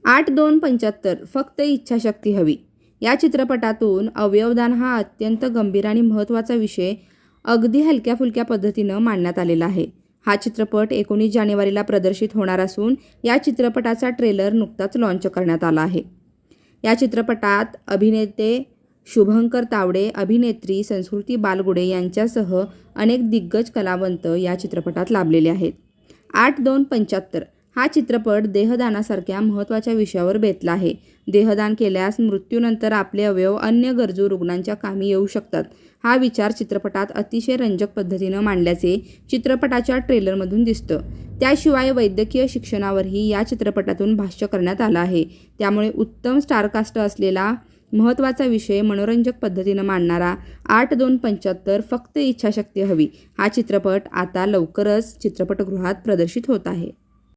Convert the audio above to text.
8-2-75 फक्त इच्छाशक्ती हवी. या चित्रपटातून अवयवदान हा अत्यंत गंभीर आणि महत्त्वाचा विषय अगदी हलक्या फुलक्या पद्धतीनं मांडण्यात आलेला आहे. हा चित्रपट 19 जानेवारीला प्रदर्शित होणार असून या चित्रपटाचा ट्रेलर नुकताच लॉन्च करण्यात आला आहे. या चित्रपटात अभिनेते शुभंकर तावडे, अभिनेत्री संस्कृती बालगुडे यांच्यासह अनेक दिग्गज कलावंत या चित्रपटात लाभलेले आहेत. 8-2-75 हा चित्रपट देहदानासारख्या महत्त्वाच्या विषयावर बेतला आहे. देहदान केल्यास मृत्यूनंतर आपले अवयव अन्य गरजू रुग्णांच्या कामी येऊ शकतात. हा विचार चित्रपटात अतिशय रंजक पद्धतीनं मांडल्याचे चित्रपटाच्या ट्रेलरमधून दिसतं. त्याशिवाय वैद्यकीय शिक्षणावरही या चित्रपटातून भाष्य करण्यात आलं आहे. त्यामुळे उत्तम स्टारकास्ट असलेला महत्त्वाचा विषय मनोरंजक पद्धतीनं मांडणारा 8-2-75 फक्त इच्छाशक्ती हवी हा चित्रपट आता लवकरच चित्रपटगृहात प्रदर्शित होत आहे.